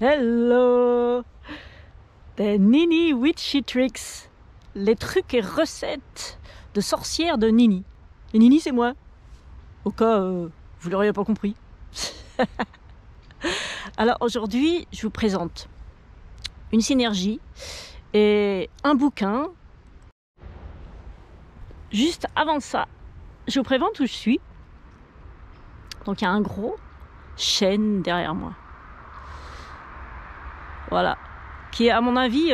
Hello! Des Nini Witchy Tricks, les trucs et recettes de sorcières de Nini. Et Nini, c'est moi. Au cas vous l'auriez pas compris. Alors aujourd'hui, je vous présente une synergie et un bouquin. Juste avant ça, je vous présente où je suis. Donc il y a un gros chêne derrière moi. Voilà. Qui à mon avis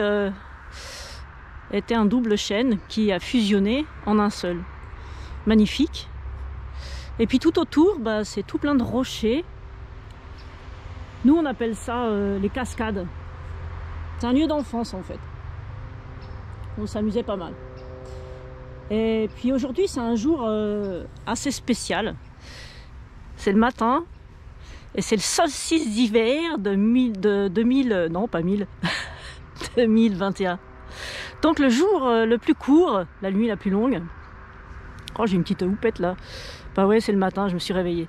était un double chêne qui a fusionné en un seul. Magnifique. Et puis tout autour, c'est tout plein de rochers. Nous on appelle ça les cascades. C'est un lieu d'enfance en fait. On s'amusait pas mal. Et puis aujourd'hui c'est un jour assez spécial. C'est le matin. Et c'est le solstice d'hiver de 2021. Donc le jour le plus court, la nuit la plus longue. Oh, j'ai une petite houppette là. Bah ouais, c'est le matin, je me suis réveillée.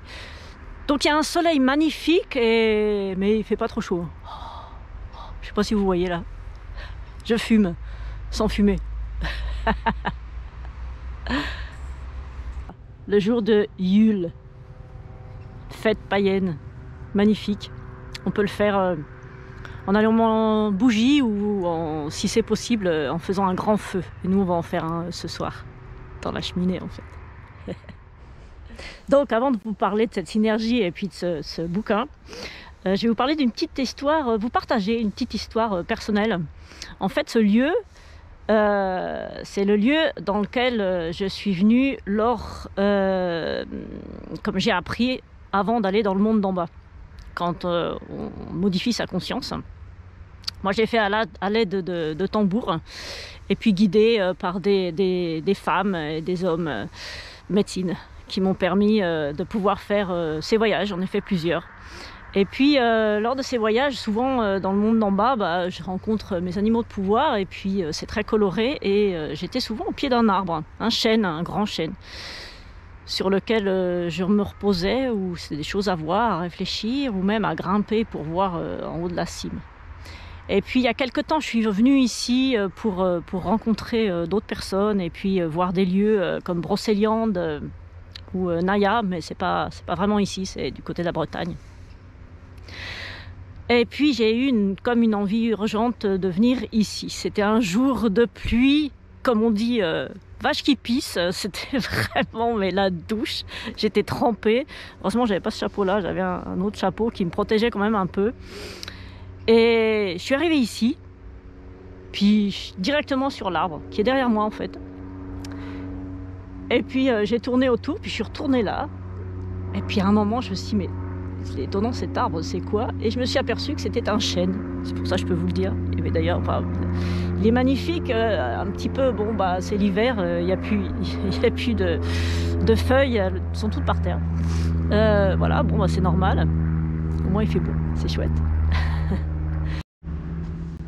Donc il y a un soleil magnifique, mais il fait pas trop chaud. Je sais pas si vous voyez là. Je fume, sans fumer. Le jour de Yule. Fête païenne. Magnifique. On peut le faire en allumant bougie ou si c'est possible en faisant un grand feu. Et nous on va en faire un ce soir dans la cheminée en fait. Donc avant de vous parler de cette synergie et puis de ce bouquin, je vais vous parler d'une petite histoire, vous partager une petite histoire personnelle. En fait ce lieu, c'est le lieu dans lequel je suis venue comme j'ai appris avant d'aller dans le monde d'en bas. Quand on modifie sa conscience. Moi j'ai fait à l'aide de tambours et puis guidée par des femmes et des hommes médecines qui m'ont permis de pouvoir faire ces voyages. J'en ai fait plusieurs. Et puis lors de ces voyages, souvent dans le monde d'en bas, je rencontre mes animaux de pouvoir et puis c'est très coloré et j'étais souvent au pied d'un arbre, un chêne, un grand chêne, sur lequel je me reposais, où c'est des choses à voir, à réfléchir, ou même à grimper pour voir en haut de la cime. Et puis il y a quelque temps, je suis venue ici pour rencontrer d'autres personnes et puis voir des lieux comme Brocéliande ou Naya, mais c'est pas vraiment ici, c'est du côté de la Bretagne. Et puis j'ai eu comme une envie urgente de venir ici. C'était un jour de pluie, comme on dit, vache qui pisse, c'était vraiment la douche. J'étais trempée. Heureusement, j'avais pas ce chapeau-là, j'avais un autre chapeau qui me protégeait quand même un peu. Et je suis arrivée ici, puis directement sur l'arbre, qui est derrière moi en fait. Et puis j'ai tourné autour, puis je suis retournée là. Et puis à un moment, je me suis dit, mais c'est étonnant cet arbre, c'est quoi? Et je me suis aperçue que c'était un chêne. C'est pour ça que je peux vous le dire. Et d'ailleurs, il est magnifique, un petit peu, c'est l'hiver, il n'y a plus de feuilles, elles sont toutes par terre. Voilà, c'est normal. Au moins il fait beau, c'est chouette.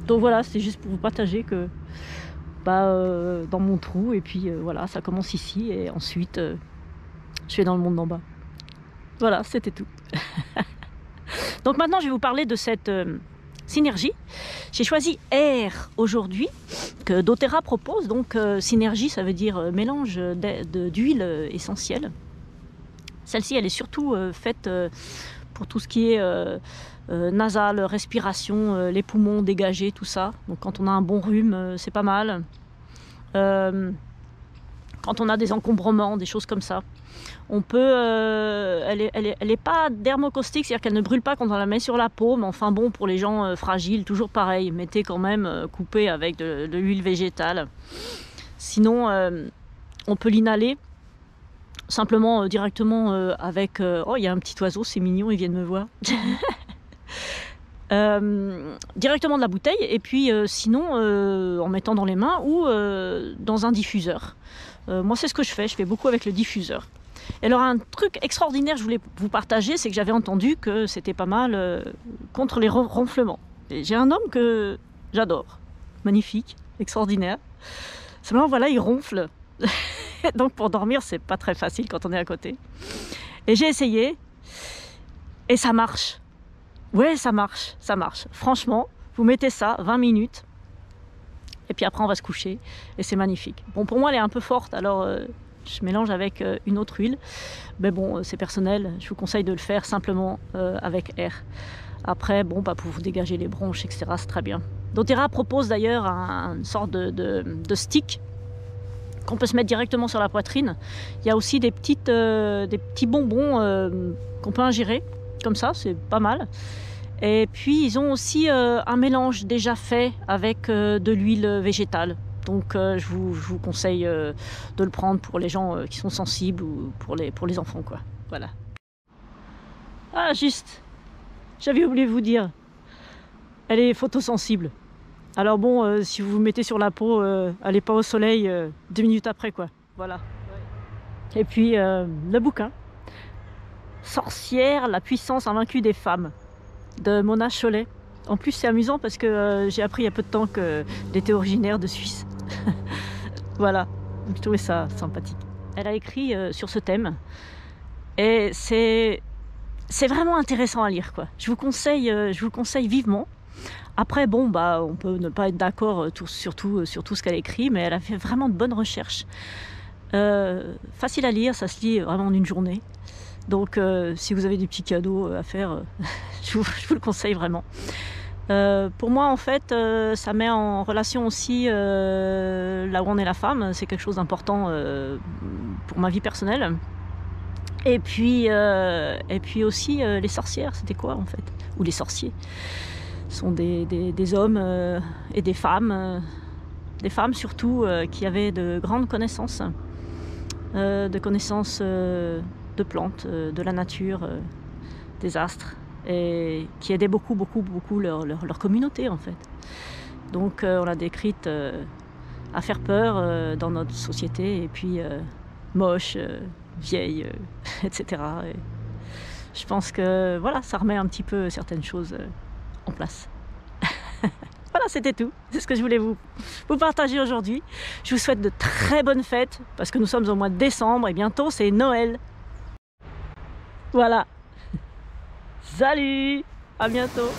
Donc voilà, c'est juste pour vous partager que dans mon trou, et puis voilà, ça commence ici, et ensuite je vais dans le monde d'en bas. Voilà, c'était tout. Donc maintenant, je vais vous parler de cette synergie. J'ai choisi Air aujourd'hui, que doTERRA propose. Donc synergie, ça veut dire mélange d'huile essentielle. Celle-ci, elle est surtout faite pour tout ce qui est nasal, respiration, les poumons dégagés, tout ça. Donc quand on a un bon rhume, c'est pas mal. Quand on a des encombrements, des choses comme ça. On peut, elle est pas dermocaustique, c'est-à-dire qu'elle ne brûle pas quand on la met sur la peau, mais enfin bon, pour les gens fragiles, toujours pareil, mettez quand même coupé avec de l'huile végétale. Sinon, on peut l'inhaler simplement directement avec... oh, il y a un petit oiseau, c'est mignon, il vient de me voir. Directement de la bouteille, et puis sinon en mettant dans les mains ou dans un diffuseur. Moi c'est ce que je fais beaucoup avec le diffuseur. Et alors un truc extraordinaire je voulais vous partager, c'est que j'avais entendu que c'était pas mal contre les ronflements. J'ai un homme que j'adore, magnifique, extraordinaire. Seulement voilà, il ronfle. Donc pour dormir c'est pas très facile quand on est à côté. Et j'ai essayé et ça marche. Ouais, ça marche, ça marche. Franchement, vous mettez ça 20 minutes et puis après on va se coucher et c'est magnifique. Bon, pour moi elle est un peu forte, alors je mélange avec une autre huile, mais bon, c'est personnel, je vous conseille de le faire simplement avec air. Après, bon, bah, pour vous dégager les bronches, etc., c'est très bien. doTERRA propose d'ailleurs une sorte de stick qu'on peut se mettre directement sur la poitrine. Il y a aussi des petits bonbons qu'on peut ingérer, comme ça, c'est pas mal. Et puis ils ont aussi un mélange déjà fait avec de l'huile végétale. Donc je vous conseille de le prendre pour les gens qui sont sensibles ou pour les enfants, quoi. Voilà. Ah, juste, j'avais oublié de vous dire, elle est photosensible. Alors bon, si vous vous mettez sur la peau, allez pas au soleil 2 minutes après, quoi. Voilà. Et puis le bouquin, Sorcière, la puissance invaincue des femmes, de Mona Chollet. En plus c'est amusant parce que j'ai appris il y a peu de temps qu'elle était originaire de Suisse. Voilà, donc je trouvais ça sympathique. Elle a écrit sur ce thème et c'est vraiment intéressant à lire, quoi. Je vous conseille vivement. Après bon, bah on peut ne pas être d'accord sur tout ce qu'elle écrit, mais elle a fait vraiment de bonnes recherches. Facile à lire, ça se lit vraiment en une journée. Donc si vous avez des petits cadeaux à faire, je vous le conseille vraiment. Pour moi en fait, ça met en relation aussi là où on est la femme, c'est quelque chose d'important pour ma vie personnelle. Et puis aussi les sorcières, c'était quoi en fait? Ou les sorciers. Ce sont des hommes et des femmes surtout qui avaient de grandes connaissances, de plantes, de la nature, des astres, et qui aidaient beaucoup leur communauté en fait. Donc on l'a décrite à faire peur dans notre société, et puis moche, vieille, etc. Et je pense que voilà, ça remet un petit peu certaines choses en place. Voilà, c'était tout. C'est ce que je voulais vous partager aujourd'hui. Je vous souhaite de très bonnes fêtes, parce que nous sommes au mois de décembre et bientôt c'est Noël. Voilà. Salut, à bientôt.